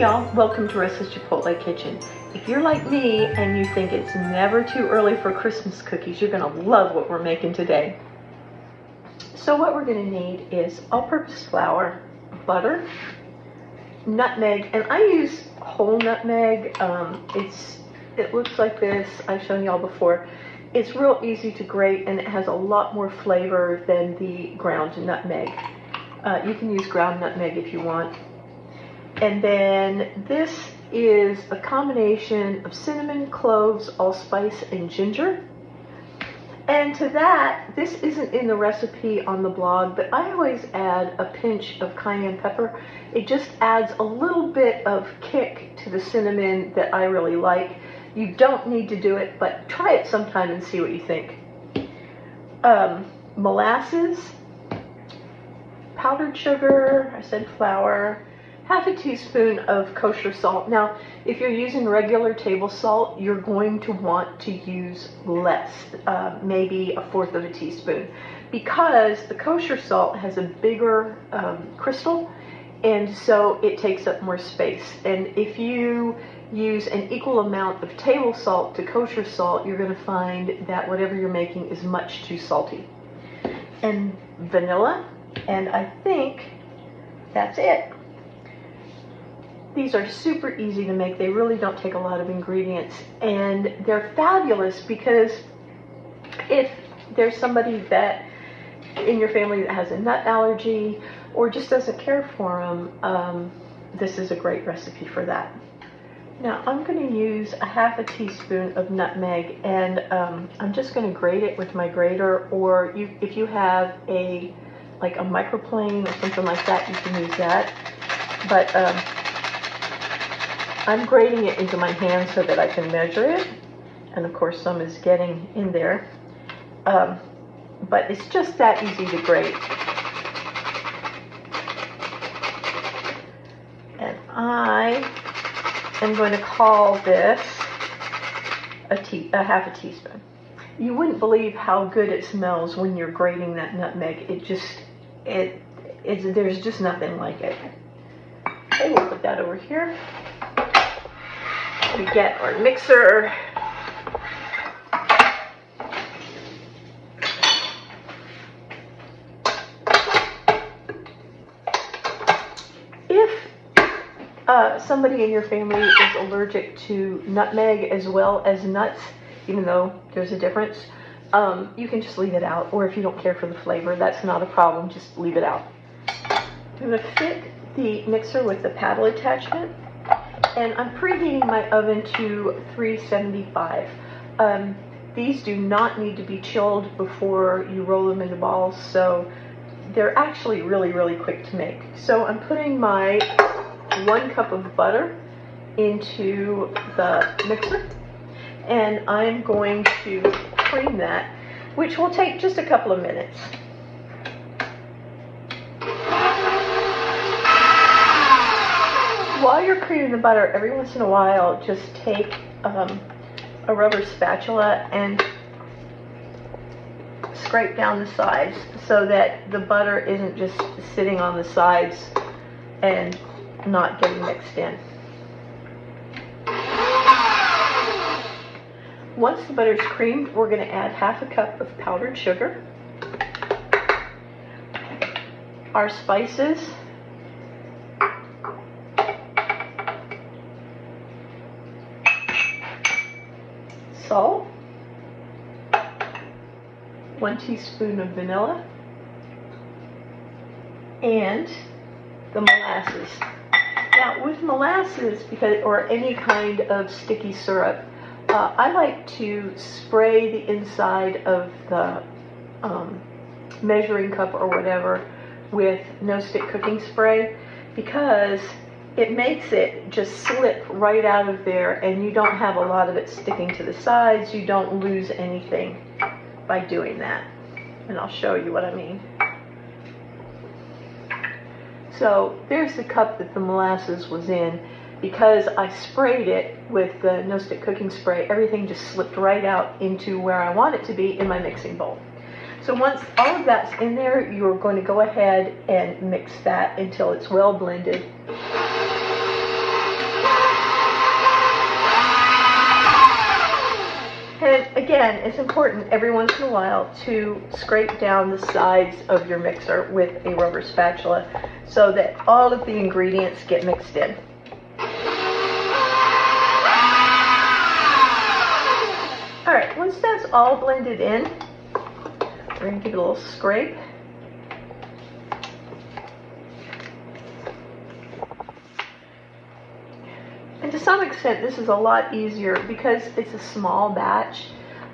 y'all, welcome to Restless Chipotle Kitchen. If you're like me and you think it's never too early for Christmas cookies, you're gonna love what we're making today. So what we're gonna need is all-purpose flour, butter, nutmeg, and I use whole nutmeg. It looks like this. I've shown y'all before. It's real easy to grate and it has a lot more flavor than the ground nutmeg. You can use ground nutmeg if you want. And then this is a combination of cinnamon, cloves, allspice, and ginger. And to that, this isn't in the recipe on the blog, but I always add a pinch of cayenne pepper. It just adds a little bit of kick to the cinnamon that I really like. You don't need to do it, but try it sometime and see what you think. Molasses, powdered sugar, I said flour, half a teaspoon of kosher salt. Now, if you're using regular table salt, you're going to want to use less, maybe a fourth of a teaspoon, because the kosher salt has a bigger crystal, and so it takes up more space. And if you use an equal amount of table salt to kosher salt, you're going to find that whatever you're making is much too salty. And vanilla, and I think that's it. These are super easy to make. They really don't take a lot of ingredients, and they're fabulous because if there's somebody that in your family that has a nut allergy or just doesn't care for them, this is a great recipe for that. Now I'm going to use a half a teaspoon of nutmeg, and I'm just going to grate it with my grater, or if you have like a microplane or something like that, you can use that. But I'm grating it into my hand so that I can measure it, and of course some is getting in there, but it's just that easy to grate. And I am going to call this a half a teaspoon. You wouldn't believe how good it smells when you're grating that nutmeg. There's just nothing like it. Okay, we'll put that over here. We get our mixer. If somebody in your family is allergic to nutmeg as well as nuts, even though there's a difference, you can just leave it out. Or if you don't care for the flavor, that's not a problem, just leave it out. I'm going to fit the mixer with the paddle attachment, and I'm preheating my oven to 375. These do not need to be chilled before you roll them into balls, so they're actually really, really quick to make. So I'm putting my 1 cup of butter into the mixer, and I'm going to cream that, which will take just a couple of minutes. While you're creaming the butter, every once in a while, just take a rubber spatula and scrape down the sides so that the butter isn't just sitting on the sides and not getting mixed in. Once the butter's creamed, we're going to add half a cup of powdered sugar, our spices, salt, 1 teaspoon of vanilla, and the molasses. Now with molasses, or any kind of sticky syrup, I like to spray the inside of the measuring cup or whatever with no-stick cooking spray, because it makes it just slip right out of there and you don't have a lot of it sticking to the sides. You don't lose anything by doing that. And I'll show you what I mean. So there's the cup that the molasses was in. Because I sprayed it with the no-stick cooking spray, everything just slipped right out into where I want it to be in my mixing bowl. So once all of that's in there, you're going to go ahead and mix that until it's well blended. And again, it's important every once in a while to scrape down the sides of your mixer with a rubber spatula so that all of the ingredients get mixed in. All right, once that's all blended in, we're going to give it a little scrape. And to some extent, this is a lot easier because it's a small batch.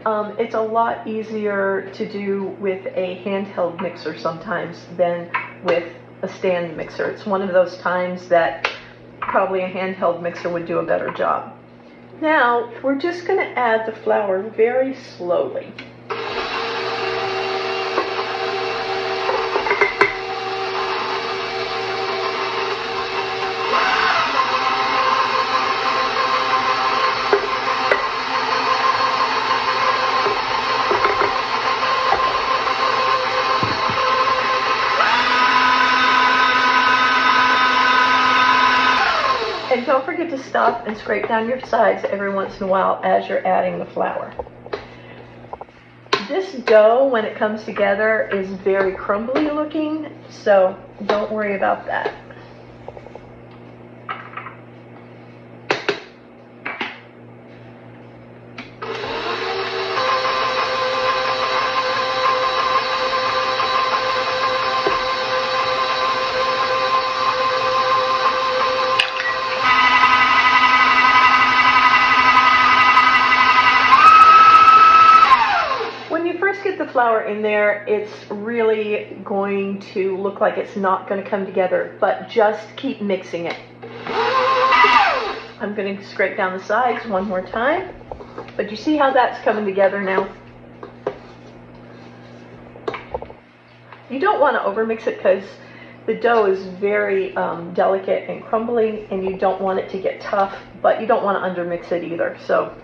It's a lot easier to do with a handheld mixer sometimes than with a stand mixer. It's one of those times that probably a handheld mixer would do a better job. Now, we're just going to add the flour very slowly. And don't forget to stop and scrape down your sides every once in a while as you're adding the flour. This dough, when it comes together, is very crumbly looking, so don't worry about that. Flour in there, it's really going to look like it's not going to come together, but just keep mixing it. I'm going to scrape down the sides one more time, but you see how that's coming together now? You don't want to overmix it because the dough is very delicate and crumbly, and you don't want it to get tough, but you don't want to undermix it either, so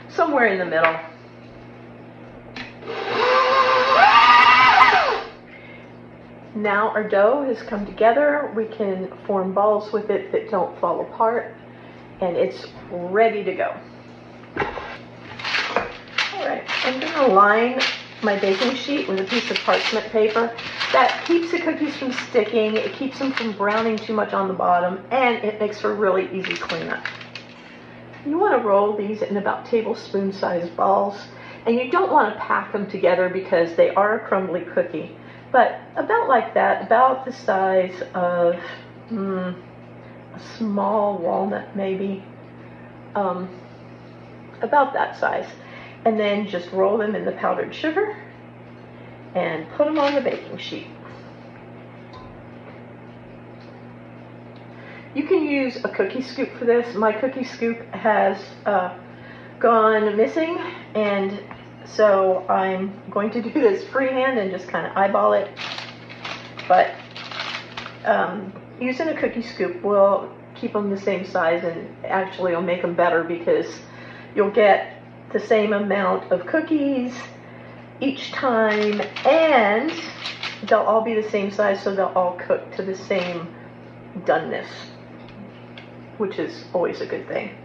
somewhere in the middle. Now our dough has come together. We can form balls with it that don't fall apart, and it's ready to go. All right, I'm going to line my baking sheet with a piece of parchment paper. That keeps the cookies from sticking, it keeps them from browning too much on the bottom, and it makes for really easy cleanup. You want to roll these in about tablespoon sized balls, and you don't want to pack them together because they are a crumbly cookie. But about like that, about the size of a small walnut maybe, about that size. And then just roll them in the powdered sugar and put them on the baking sheet. You can use a cookie scoop for this. My cookie scoop has gone missing, and so I'm going to do this freehand and just kind of eyeball it. But using a cookie scoop will keep them the same size, and actually will make them better because you'll get the same amount of cookies each time, and they'll all be the same size, so they'll all cook to the same doneness, which is always a good thing.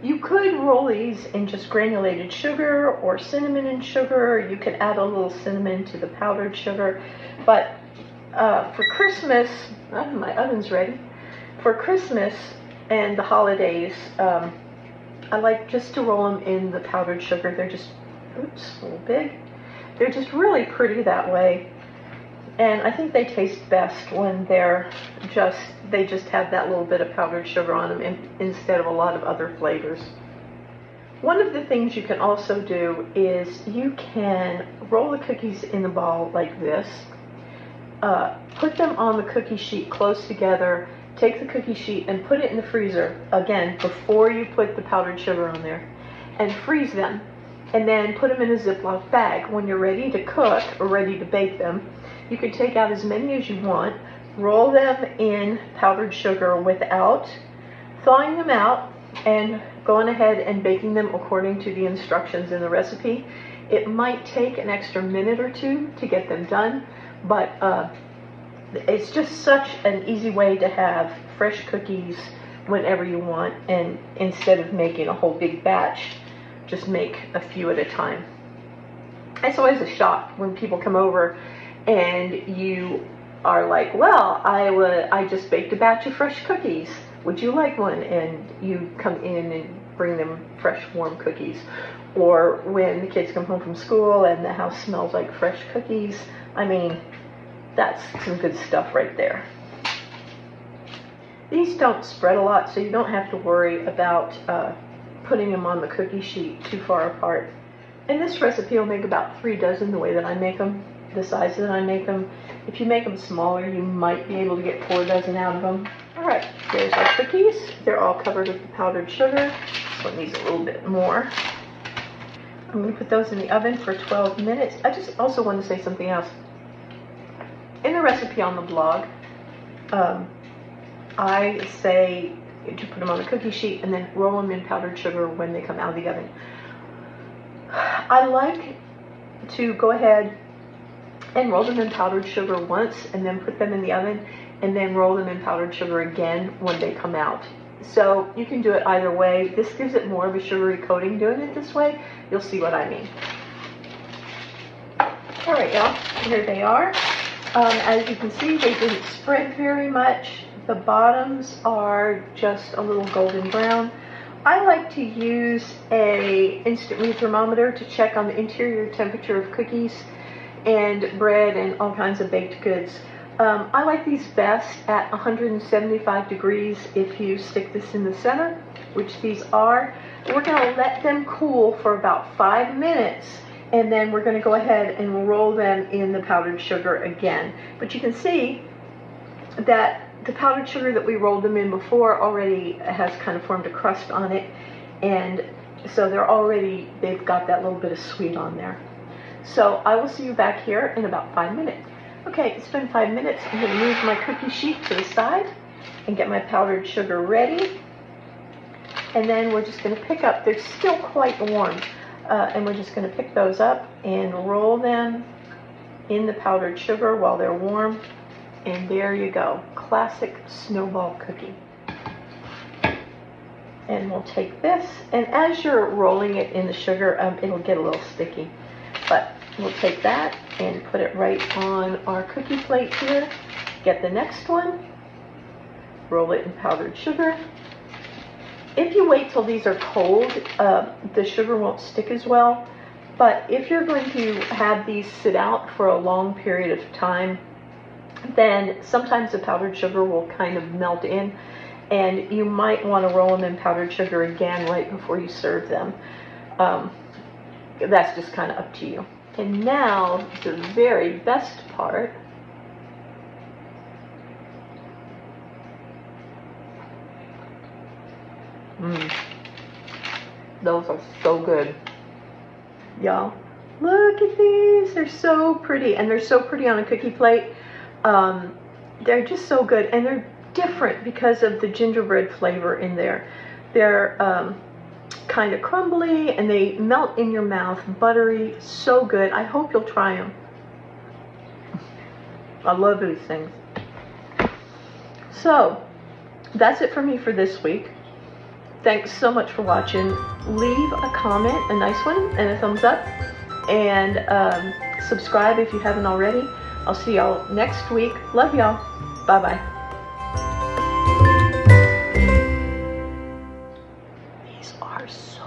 You could roll these in just granulated sugar or cinnamon and sugar. You could add a little cinnamon to the powdered sugar. But for Christmas, my oven's ready. For Christmas and the holidays, I like just to roll them in the powdered sugar. They're just, oops, a little big. They're just really pretty that way. And I think they taste best when they just have that little bit of powdered sugar on them instead of a lot of other flavors. One of the things you can also do is you can roll the cookies in the ball like this, put them on the cookie sheet close together, take the cookie sheet and put it in the freezer, again, before you put the powdered sugar on there, and freeze them, and then put them in a Ziploc bag. When you're ready to cook or ready to bake them, you can take out as many as you want, roll them in powdered sugar without thawing them out, and going ahead and baking them according to the instructions in the recipe. It might take an extra minute or two to get them done, but it's just such an easy way to have fresh cookies whenever you want, and instead of making a whole big batch just make a few at a time. It's always a shock when people come over and you are like, well, I just baked a batch of fresh cookies. Would you like one? And you come in and bring them fresh, warm cookies. Or when the kids come home from school and the house smells like fresh cookies. I mean, that's some good stuff right there. These don't spread a lot, so you don't have to worry about putting them on the cookie sheet too far apart. And this recipe will make about 3 dozen the way that I make them, the size that I make them. If you make them smaller, you might be able to get 4 dozen out of them. All right, there's our cookies. They're all covered with the powdered sugar. This one needs a little bit more. I'm going to put those in the oven for 12 minutes. I just also want to say something else. In the recipe on the blog, I say to put them on the cookie sheet and then roll them in powdered sugar when they come out of the oven. I like to go ahead and roll them in powdered sugar once and then put them in the oven and then roll them in powdered sugar again when they come out. So you can do it either way. This gives it more of a sugary coating doing it this way. You'll see what I mean. All right, y'all, here they are. As you can see, they didn't spread very much. The bottoms are just a little golden brown. I like to use a instant read thermometer to check on the interior temperature of cookies and bread and all kinds of baked goods. I like these best at 175 degrees if you stick this in the center, which these are. We're going to let them cool for about 5 minutes, and then we're going to go ahead and roll them in the powdered sugar again. But you can see that the powdered sugar that we rolled them in before already has kind of formed a crust on it, and so they've got that little bit of sweet on there. So I will see you back here in about 5 minutes. Okay, it's been 5 minutes. I'm going to move my cookie sheet to the side and get my powdered sugar ready. And then we're just going to pick up, they're still quite warm, and we're just going to pick those up and roll them in the powdered sugar while they're warm. And there you go, classic snowball cookie. And we'll take this, and as you're rolling it in the sugar, it'll get a little sticky. But we'll take that and put it right on our cookie plate here. Get the next one, roll it in powdered sugar. If you wait till these are cold, the sugar won't stick as well. But if you're going to have these sit out for a long period of time, then sometimes the powdered sugar will kind of melt in, and you might want to roll them in powdered sugar again right before you serve them. That's just kind of up to you. And now the very best part. Those are so good. Y'all, look at these. They're so pretty, and they're so pretty on a cookie plate. They're just so good, and they're different because of the gingerbread flavor in there. They're kind of crumbly, and they melt in your mouth, buttery, so good. I hope you'll try them. I love these things. So that's it for me for this week. Thanks so much for watching. Leave a comment, a nice one, and a thumbs up, and subscribe if you haven't already. I'll see y'all next week. Love y'all. Bye-bye. These are so